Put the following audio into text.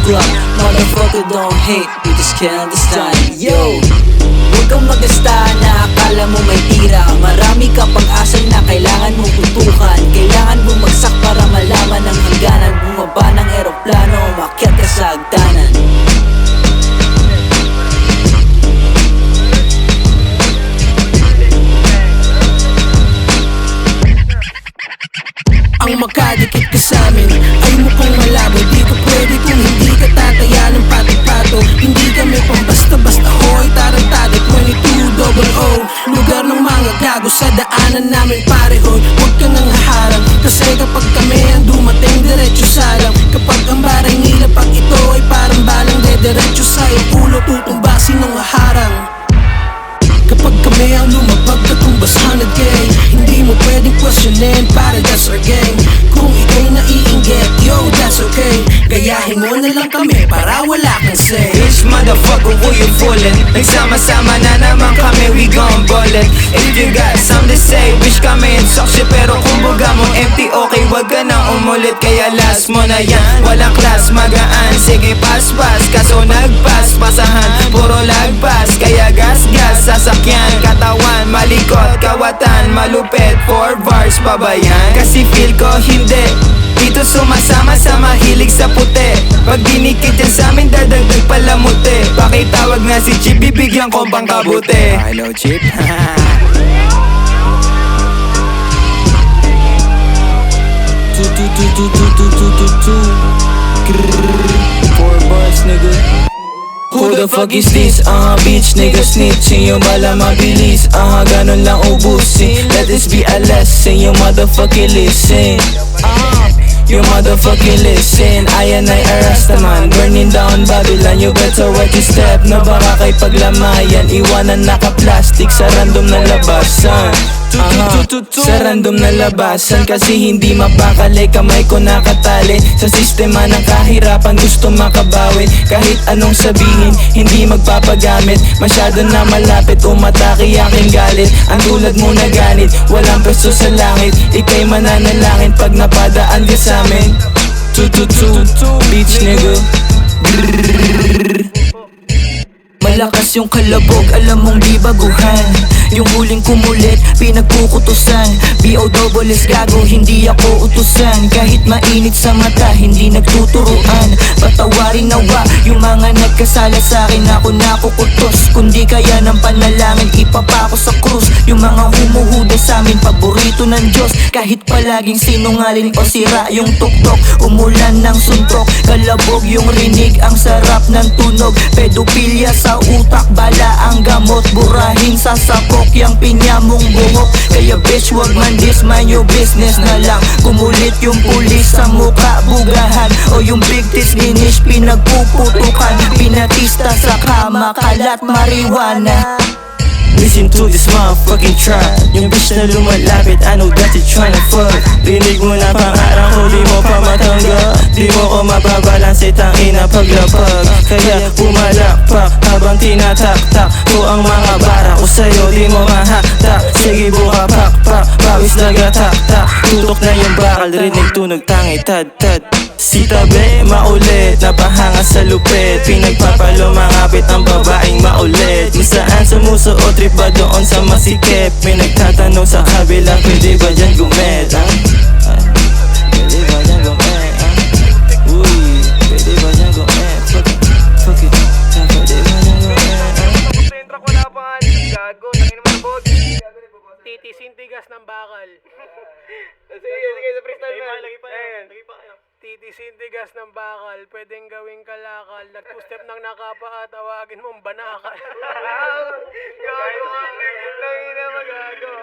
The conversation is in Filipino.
clock. Motherfucker don't hate, we just can't understand. Yo, huwag kang magasta na akala mo may tira. Marami ka pang asal na kailangan mong tutukan. Kailangan bumagsak para malaman ang hangganan. Bumaba ng eroplano, umakyat ka sa hagdanan. Ang makadikit ka sa'min ay mukhang malabo. Di ka pwede kung hindi ka tataya ng pato-pato. Hindi kami pang basta-basta hoy, tarantado 2200. Lugar ng mga gago sa daanan namin pareho. Huwag kang ang haharang, kasi kapag kami ang dumating diretso salang. Kapag ang baray nila pag ito ay parang balang diretso sa iyong ulo, tutumbasin ng haharang. Kapag kami ang lumapag katumbas 100K, hindi mo pwedeng questionin, para that's our gang. Kung ikaw'y naiinggit, yo, that's okay. Gayahin mo na lang kami para wala kang say. Bitch, motherfucker, who you fooling? Nagsama-sama na naman kami, we gon' ball it. If you got something to say, bitch, kami in talk shit. Pero kung buga mo empty, okay, wag ka nang umulit. Kaya last mo na yan, walang class, magaan. Sige, pas-pas, kaso nagpas-pasahan. Puro lagpas, kaya gas-gas, sasakyan. Katawan, malikot, kawatan, malupit, 4 bars, pabayan. Kasi feel ko hindi dito sumasama sa mahilig sa puti. Pag dinikit yan sa'min, dadagdag palamuti. Pakitawag na si Chip, bibigyan ko pang kabuti. Hello, Chip. Four bars, nigga. Who the fuck is this? Bitch, nigga snitching. Yung bala mabilis, ganun lang ubusin. Let this be a lesson, you motherfucking listen. You motherfucking listen. Ayan ay Arastaman, burning down Babylon. You better watch your step, na baka kay paglamayan. Iwanan naka-plastic sa random na labasan. Sa random na labasan. Kasi hindi mapakali, kamay ko nakatali sa sistema ng kahirapan, gusto makabawi. Kahit anong sabihin, hindi magpapagamit. Masyado na malapit, umatake aking galit. Ang tulad mo na ganit, walang pwesto sa langit. Ika'y mananalangin pag napadaan ka sa'min. Bitch nigga. Malakas yung kalabog, alam mong di baguhan. Yung huling kumulit, pinagkukutusan. B.O.S. gago, hindi ako utusan. Kahit mainit sa mata, hindi nagtuturuan. Patawarin nawa yung mga nagkasala sa'kin. Ako nakukutos, kundi kaya ng panalangin, ipapako sa krus. Yung mga humuhuda sa'min, paborito ng Diyos. Kahit palaging sinungaling o sira yung tuktok. Umulan ng suntok, kalabog yung rinig. Ang sarap ng tunog, pedopilya sa utak, bala ang gamot. Burahin sa sapok yung pinya mong buhok. Kaya bitch, wag man this, mind your business na lang. Kumulit yung pulis sa muka, bugahan. O yung big tits, ginish, pinagpuputukan. Pinatista sa kama, kalat marijuana. Listen to this motherfucking track. Yung bitch na lumalapit, I know that you tryna fuck. Rinig mo na pangarang ko, di mo pa matanggap. Di mo ko mababalanse, tangina paglapag. Kaya pumalakpak habang tinataktak ko ang mga bara ko sa'yo, di mo mahatak. Sige buka pakpak, pawis nagataktak. Tutok na yung bakal, rinig tunog tangi tad-tad. Si tabi, maulit, napahanga sa lupit. Pinagpapalo, mangapit ang babaeng maulit. Kung saan sumusuot, trip ba doon sa masikip? May nagtatanong sa kabila, pwede ba dyan gumet? Pwede ba dyan gumet? Uy, pwede ba dyan gumet? Fuck it, pwede ba dyan gumet? Konsentra ko na pa nga, gago, tangin naman bog. Titisin tigas ng bakal. Sige, sa freestyle man. Lagi pa kayo. Titisin tigas ng bakal, pwedeng gawing kalakal. Nag-2-step ng nakapa, tawagin mong banakal. Gago ka, tangin na magago.